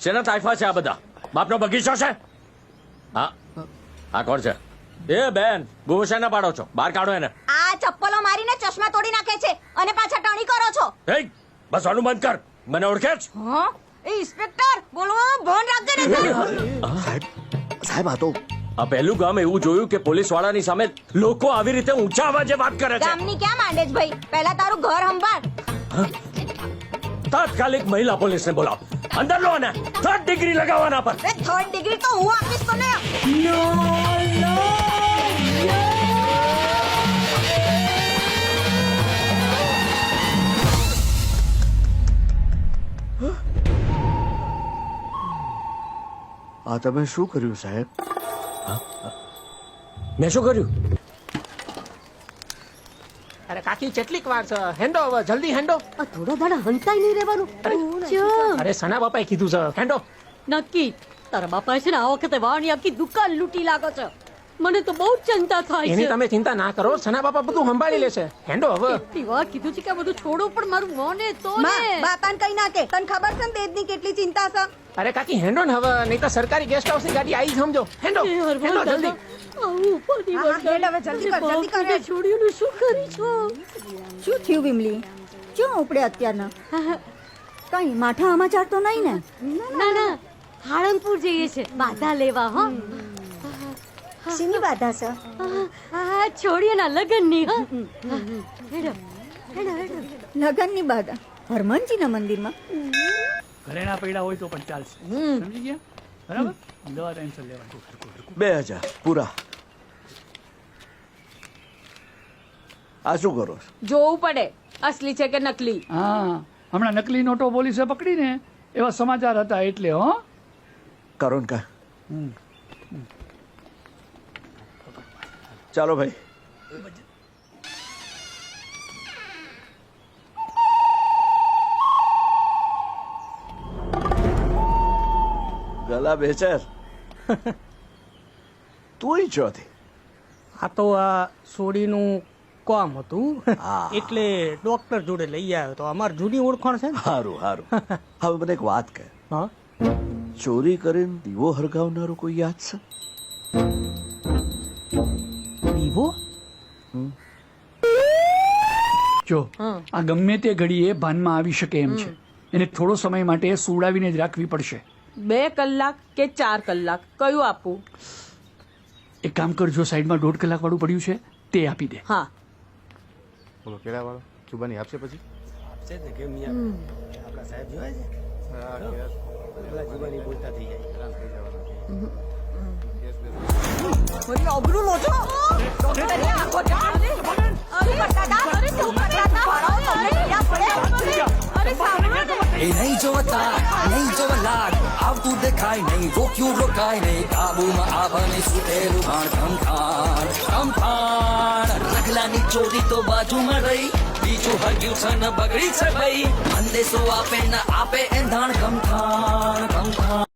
શેના તાઇફા છે આ બધા? બાપનો બગીચો છે? હા, આ કોણ છે? એ બેન, બહુ શેના પાડો છો? બહાર કાઢો એને. આ ચપ્પલો મારીને ચશ્મા તોડી નાખે છે અને પાછા ટણી કરો છો. એ બસ આનું બંધ કર. મને ઓળખે છે? હા, એ ઇન્સ્પેક્ટર બોલવો ફોન રાખજે ને. સાહેબ આ તો આ પહેલું ગામ એવું જોયું કે પોલીસ વાળાની સામે લોકો આવી રીતે ઊંચા અવાજે વાત કરે છે. ગામની ક્યાં માંડેજ ભાઈ, પહેલા તારું ઘર સંભાળ. તાત્કાલિક મહિલા પોલીસને બોલાવો. અંદર લો ને 3rd ડિગ્રી લગાવવાના પર. એ 3rd ડિગ્રી તો હું આપીશ તને. આ તમે શું કર્યું સાહેબ? મેં શું કર્યું? અરે કાકી કેટલીક વાર છે, હેન્ડો હવે જલ્દી હેન્ડો. થોડા દાડા હંતાઈ નહીં રહેવાનું. અરે સના બાપાએ કીધું છે હેન્ડો. નક્કી તારા બાપા છે ને આ વખતે વાળની આખી દુકાન લૂંટી લાગો છે. મને તો બહુ ચિંતા થાય એની છે. તમે ચિંતા ના કરો, સના બાપા બધું સંભાળી લેશે. હેન્ડો હવે. કેટલી વાર કીધું છે કે આ બધું છોડો, પણ મારું મોને તો ને. બાપાને કઈ નાખે, તને ખબર છે ને તેજની કેટલી ચિંતા છે. અરે કાકી હેન્ડો ને હવે, નહીં તો સરકારી ગેસ્ટ હાઉસ ની ગાડી આવી સમજો. હેન્ડો એ હરવાલ હેન્ડો દાદા, જલ્દી. આવું ઉપાડી હા, વળગાડી. હેડ હવે, જલ્દી કર, જલ્દી કર. બાપને છોડ્યું શું કરી છો? શું થયું વિમલી? ક્યાં ઉપડે અત્યારના? કઈ માઠા સમાચાર તો નહીં ને? ના ના, હાળંગપુર જઈએ છે બાધા લેવા. હો શીની બાધા છે? આ છોડીઓના લગ્નની. હો હેડો હેડો હેડો. લગનની બાધા હરમનજીના મંદિરમાં? ઘરેણા પડ્યા હોય તો પણ ચાલશે. સમજી ગયા? બરાબર, દવા ટેન્શન લેવાનું. 2000 પૂરા. આ શું કરો છો? જોવું પડે અસલી છે કે નકલી. હા, હમણાં નકલી નોટો પોલીસે પકડીને એવા સમાચાર હતા એટલે. હો, કરો ને કા. ચાલો ભાઈ. ગલા બેચર તું ચોથી. આ તો આ સોડીનું કામ હતું હા. એટલે ડોક્ટર જોડે લઈ આવ્યો તો. અમાર જૂની ઓળખાણ છે ને. સારું સારું. હવે મને એક વાત કહે, હા, ચોરી કરીને દીવો હરગાવનારું કોઈ યાદ છે? દીવો. જો આ ગમે તે ઘડીએ ભાનમાં આવી શકે એમ છે. એને થોડો સમય માટે સુવડાવીને જ રાખવી પડશે. 2 કલાક કે 4 કલાક કયું આપું? એક કામ કરજો, સાઈડમાં 1.5 કલાક વાળું પડ્યું છે તે આપી દે. હા, બોલો કેળા વાળો જુબાની આપશે પછી? અબરું લો છો. ડોક્ટરની આંખો ચાલે. અરે દાદા, અરે શું કર્યા હતા? ભણાવો તમને પીડા પડે. અરે સાંભળો ને. એ નહીં જોતા નહીં જોવલાટ આવતું દેખાય નહીં, રોક્યું રોકાય નહીં, કાબુમાં આવને સુટેલું ભાણ ખમખાણ ખમખાણ. રગલાની ચોરી તો બાજુમાં રહી, બીજું હગ્યું છે ને બગડી છે ભાઈ. અંદેશો આપે ને આપે એંધાણ ખમખાણ ખમખાણ.